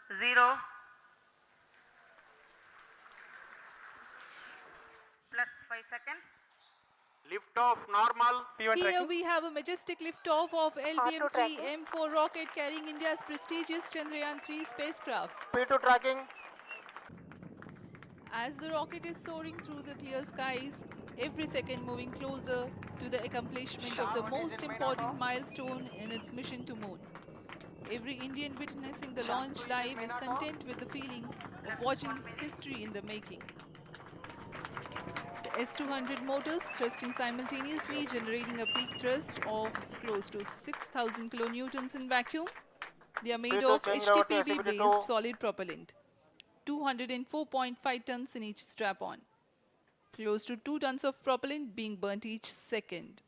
0 plus 5 seconds. Lift off normal. P1 Here tracking. We have a majestic liftoff of LBM-3 M4 rocket carrying India's prestigious Chandrayaan-3 spacecraft. P2 tracking. As the rocket is soaring through the clear skies, every second moving closer to the accomplishment of the most important milestone in its mission to moon. Every Indian witnessing the launch live is content with the feeling of watching history in the making. The S-200 motors thrusting simultaneously, generating a peak thrust of close to 6,000 kilonewtons in vacuum. They are made of HTPB-based solid propellant, 204.5 tons in each strap-on. Close to 2 tons of propellant being burnt each second.